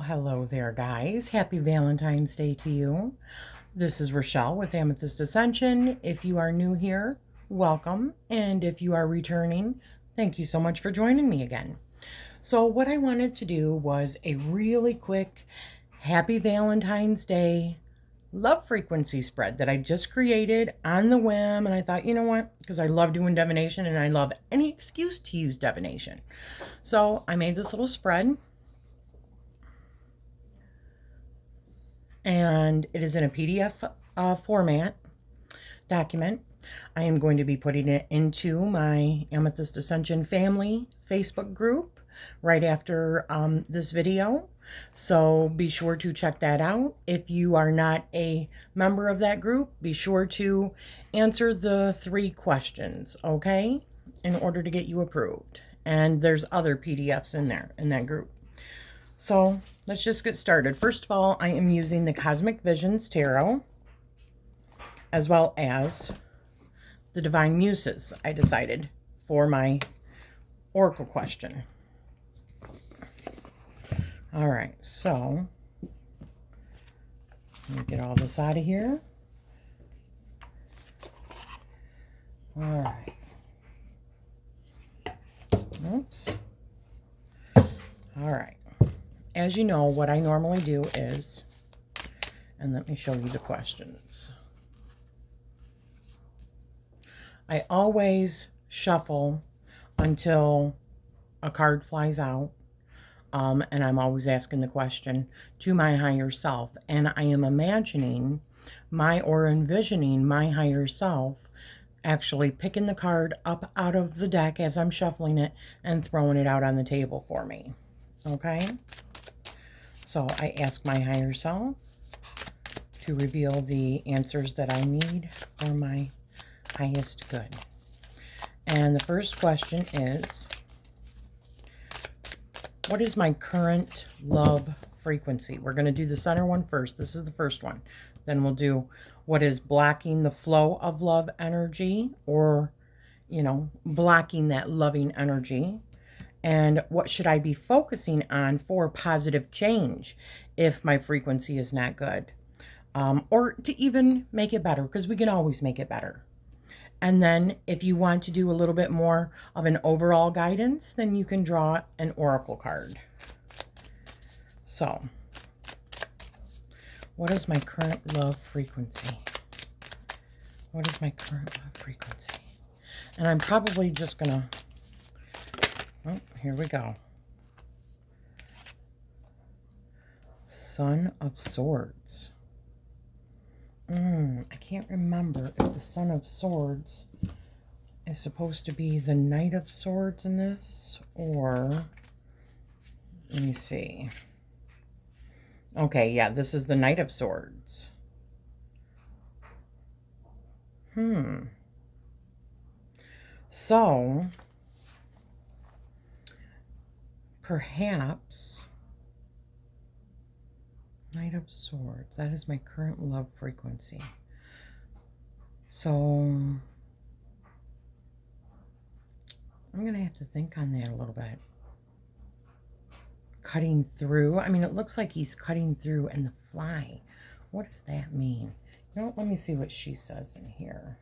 Hello there, guys. Happy Valentine's Day to you. This is Rachele with Amethyst Ascension. If you are new here, welcome. And if you are returning, thank you so much for joining me again. So what I wanted to do was a really quick Happy Valentine's Day love frequency spread that I just created on the whim. And I thought, you know what? Because I love doing divination and I love any excuse to use divination. So I made this little spread. And it is in a PDF format document. I am going to be putting it into my Amethyst Ascension family Facebook group right after this video. So be sure to check that out. If you are not a member of that group, be sure to answer the 3 questions, okay, in order to get you approved. And there's other PDFs in there, in that group. So let's just get started. First of all, I am using the Cosmic Visions Tarot, as well as the Divine Muses, I decided, for my oracle question. All right, so let me get all this out of here. All right. Oops. All right. As you know, what I normally do is, and let me show you the questions. I always shuffle until a card flies out, and I'm always asking the question to my higher self. And I am imagining or envisioning my higher self actually picking the card up out of the deck as I'm shuffling it and throwing it out on the table for me. Okay? So I ask my higher self to reveal the answers that I need for my highest good. And the first question is, what is my current love frequency? We're going to do the center one first. This is the first one. Then we'll do what is blocking the flow of love energy, or, blocking that loving energy. And what should I be focusing on for positive change if my frequency is not good? Or to even make it better, because we can always make it better. And then if you want to do a little bit more of an overall guidance, then you can draw an oracle card. So, what is my current love frequency? What is my current love frequency? And I'm probably just going to... Oh, here we go. Son of Swords. I can't remember if the Son of Swords is supposed to be the Knight of Swords in this, or... Let me see. Okay, yeah, this is the Knight of Swords. So... perhaps Knight of Swords, that is my current love frequency. So I'm going to have to think on that a little bit. Cutting through. I mean, it looks like he's cutting through and the fly. What does that mean? You know what? Let me see what she says in here.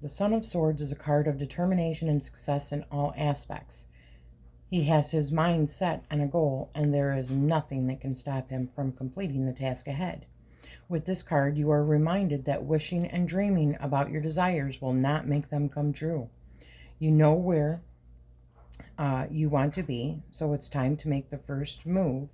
The Son of Swords is a card of determination and success in all aspects. He has his mind set on a goal, and there is nothing that can stop him from completing the task ahead. With this card, you are reminded that wishing and dreaming about your desires will not make them come true. You know where you want to be, so it's time to make the first move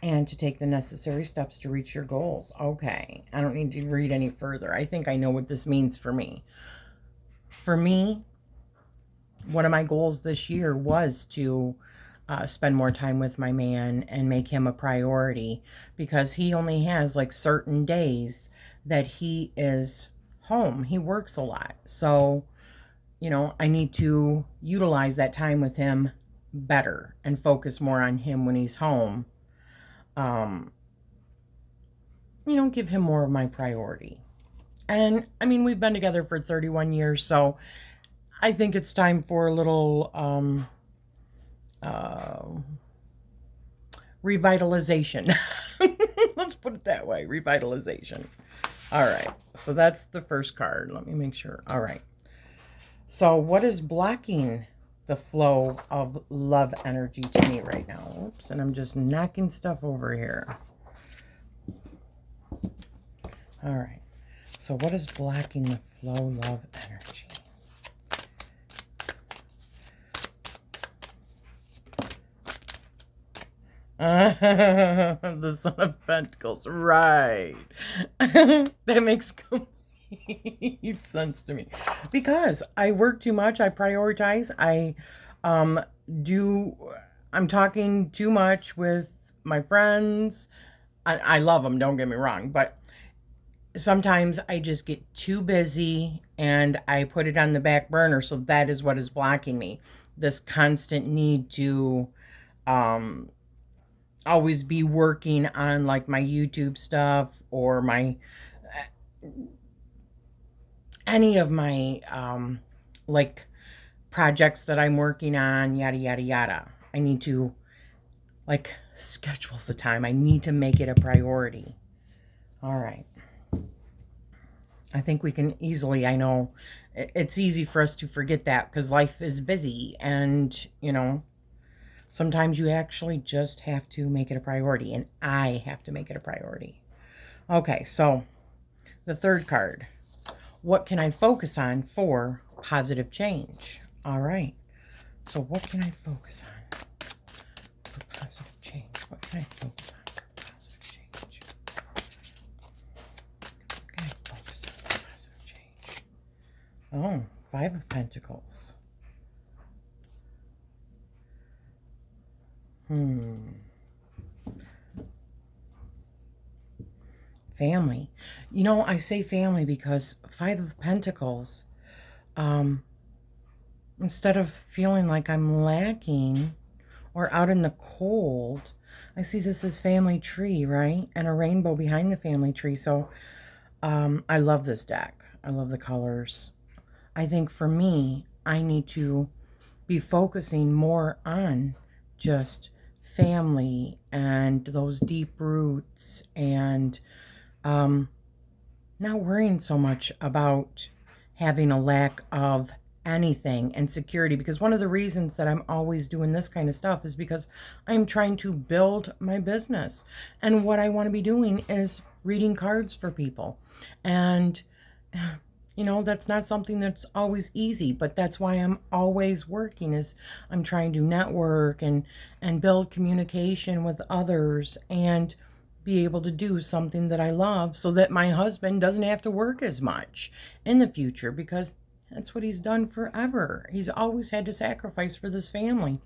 and to take the necessary steps to reach your goals. Okay, I don't need to read any further. I think I know what this means for me. For me, one of my goals this year was to spend more time with my man and make him a priority, because he only has like certain days that he is home. He works a lot. So, I need to utilize that time with him better and focus more on him when he's home. Give him more of my priority. And, I mean, we've been together for 31 years, so I think it's time for a little revitalization. Let's put it that way, revitalization. All right, so that's the first card. Let me make sure. All right. So what is blocking the flow of love energy to me right now? Oops, and I'm just knocking stuff over here. All right. So what is blocking the flow love energy? The Son of Pentacles, right? That makes complete sense to me, because I work too much. I prioritize. Um do. I'm talking too much with my friends. I love them. Don't get me wrong, but sometimes I just get too busy and I put it on the back burner. So that is what is blocking me. This constant need to um always be working on like my YouTube stuff or my any of my like projects that I'm working on, yada yada yada. I need to like schedule the time. I need to make it a priority. All right. I think we can easily, I know it's easy for us to forget that because life is busy, and sometimes you actually just have to make it a priority, and I have to make it a priority. Okay, so the third card. What can I focus on for positive change? All right. So what can I focus on for positive change? What can I focus on for positive change? What can I focus on for positive change? Oh, Five of Pentacles. Family. I say family because Five of Pentacles, instead of feeling like I'm lacking or out in the cold, I see this as family tree, right? And a rainbow behind the family tree. So I love this deck. I love the colors. I think for me, I need to be focusing more on just family and those deep roots, and not worrying so much about having a lack of anything and security, because one of the reasons that I'm always doing this kind of stuff is because I'm trying to build my business, and what I want to be doing is reading cards for people. And that's not something that's always easy, but that's why I'm always working, is I'm trying to network and build communication with others and be able to do something that I love so that my husband doesn't have to work as much in the future, because that's what he's done forever. He's always had to sacrifice for this family.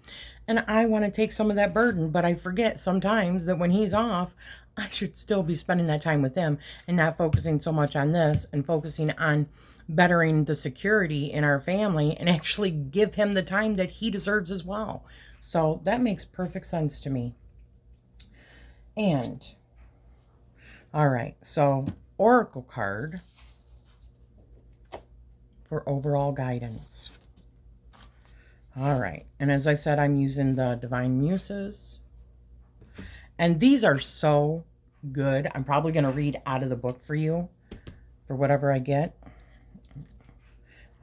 And I want to take some of that burden, but I forget sometimes that when he's off, I should still be spending that time with him and not focusing so much on this and focusing on bettering the security in our family and actually give him the time that he deserves as well. So that makes perfect sense to me. And all right, so Oracle card for overall guidance. All right, and as I said, I'm using the Divine Muses. And these are so good. I'm probably going to read out of the book for you for whatever I get.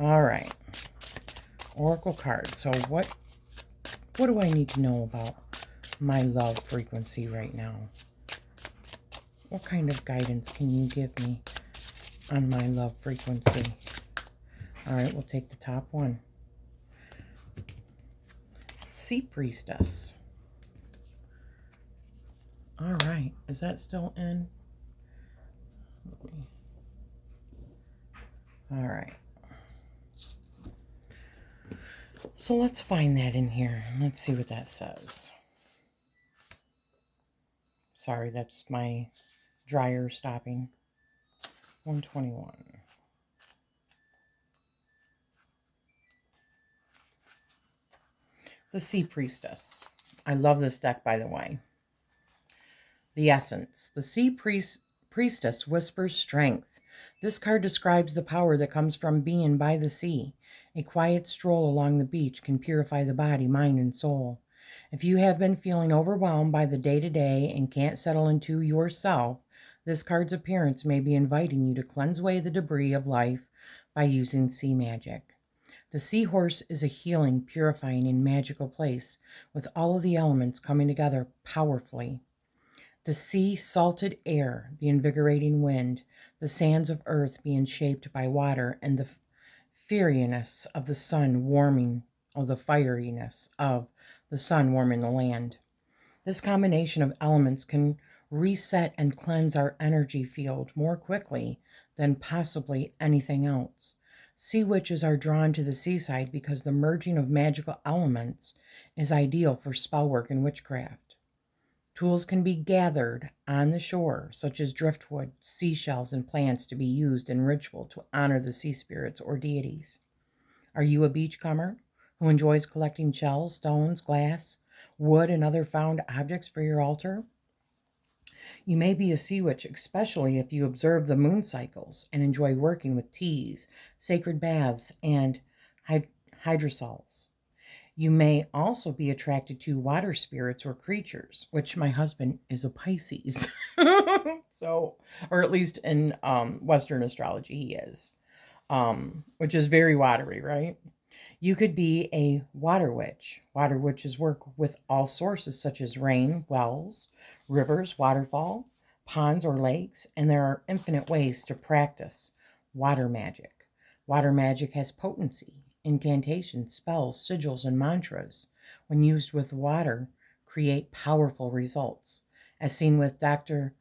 All right, Oracle card. So what do I need to know about my love frequency right now? What kind of guidance can you give me on my love frequency? All right, we'll take the top one. Sea Priestess. All right, is that still in? All right. So let's find that in here. Let's see what that says. Sorry, that's my dryer stopping. 121. The Sea Priestess. I love this deck, by the way. The Essence. The Sea Priestess whispers strength. This card describes the power that comes from being by the sea. A quiet stroll along the beach can purify the body, mind, and soul. If you have been feeling overwhelmed by the day-to-day and can't settle into yourself, this card's appearance may be inviting you to cleanse away the debris of life by using sea magic. The seahorse is a healing, purifying, and magical place, with all of the elements coming together powerfully. The sea salted air, the invigorating wind, the sands of earth being shaped by water, and the fieriness of the sun warming, the fieriness of the sun warming the land. This combination of elements can reset and cleanse our energy field more quickly than possibly anything else. Sea witches are drawn to the seaside because the merging of magical elements is ideal for spell work and witchcraft. Tools can be gathered on the shore, such as driftwood, seashells, and plants to be used in ritual to honor the sea spirits or deities. Are you a beachcomber who enjoys collecting shells, stones, glass, wood, and other found objects for your altar? You may be a sea witch, especially if you observe the moon cycles and enjoy working with teas, sacred baths, and hydrosols. You may also be attracted to water spirits or creatures, which my husband is a Pisces. So, or at least in Western astrology, he is, which is very watery, right? You could be a water witch. Water witches work with all sources such as rain, wells, rivers, waterfall, ponds, or lakes, and there are infinite ways to practice water magic. Water magic has potency. Incantations, spells, sigils, and mantras, when used with water, create powerful results, as seen with Dr.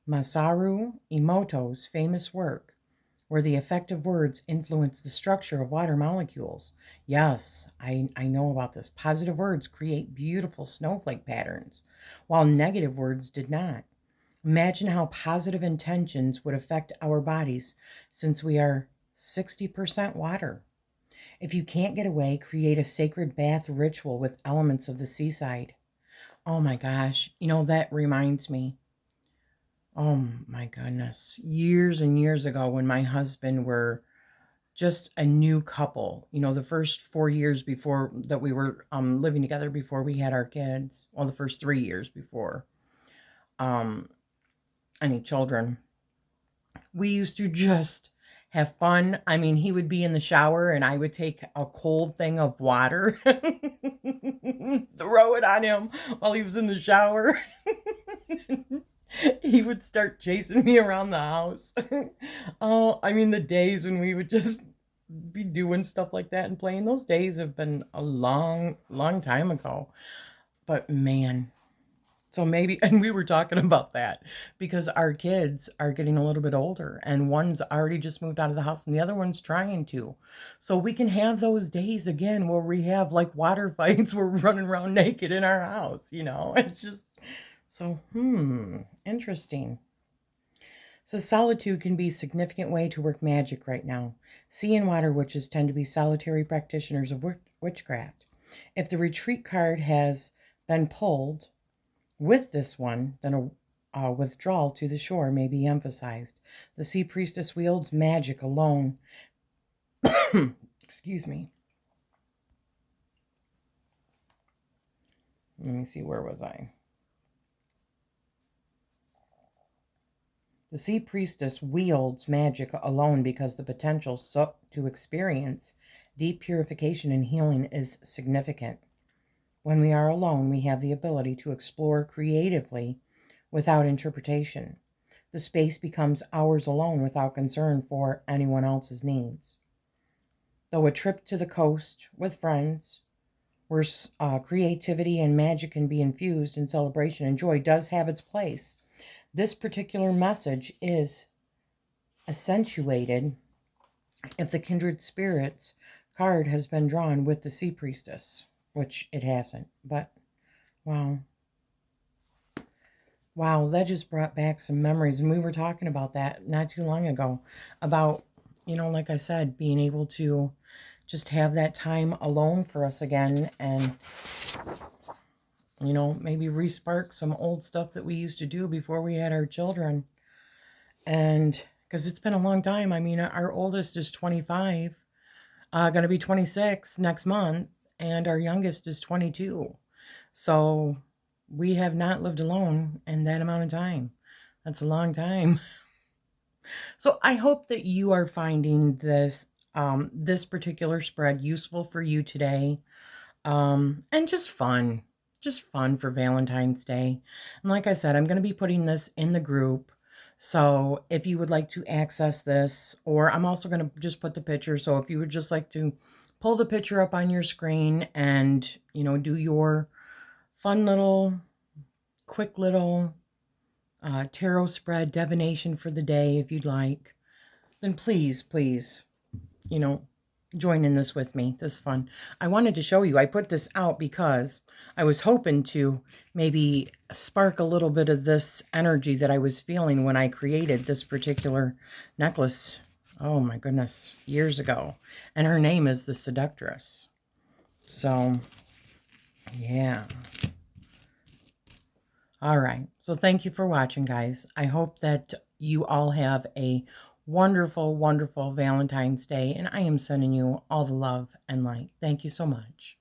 Masaru Emoto's famous work, where the effective words influence the structure of water molecules. Yes, I know about this. Positive words create beautiful snowflake patterns, while negative words did not. Imagine how positive intentions would affect our bodies, since we are 60% water. If you can't get away, create a sacred bath ritual with elements of the seaside. Oh my gosh, that reminds me. Oh my goodness. Years and years ago, when my husband were just a new couple, the first 4 years before that we were living together before we had our kids, well, the first 3 years before any children, we used to just have fun. I mean, he would be in the shower and I would take a cold thing of water, throw it on him while he was in the shower. He would start chasing me around the house. Oh, I mean, the days when we would just be doing stuff like that and playing, those days have been a long, long time ago. But man, so maybe, and we were talking about that because our kids are getting a little bit older and one's already just moved out of the house and the other one's trying to. So we can have those days again where we have like water fights, we're running around naked in our house, it's just so, interesting. So solitude can be a significant way to work magic right now. Sea and water witches tend to be solitary practitioners of witchcraft. If the retreat card has been pulled with this one, then a withdrawal to the shore may be emphasized. The sea priestess wields magic alone. Excuse me. Let me see, where was I? The sea priestess wields magic alone because the potential to experience deep purification and healing is significant. When we are alone, we have the ability to explore creatively without interpretation. The space becomes ours alone without concern for anyone else's needs. Though a trip to the coast with friends, where creativity and magic can be infused in celebration and joy, does have its place, this particular message is accentuated if the kindred spirits card has been drawn with the sea priestess, which it hasn't. But wow, that just brought back some memories. And we were talking about that not too long ago, about, like I said, being able to just have that time alone for us again, and maybe respark some old stuff that we used to do before we had our children. And because it's been a long time. I mean, our oldest is 25, going to be 26 next month, and our youngest is 22. So we have not lived alone in that amount of time. That's a long time. So I hope that you are finding this particular spread useful for you today, and just fun for Valentine's Day. And like I said, I'm going to be putting this in the group. So if you would like to access this, or I'm also going to just put the picture. So if you would just like to pull the picture up on your screen and, do your fun little, quick little tarot spread divination for the day, if you'd like, then please, you know, join in this with me. This is fun. I wanted to show you. I put this out because I was hoping to maybe spark a little bit of this energy that I was feeling when I created this particular necklace. Oh my goodness, years ago. And her name is the Seductress. So, yeah. All right. So thank you for watching, guys. I hope that you all have a wonderful, wonderful Valentine's Day, and I am sending you all the love and light. Thank you so much.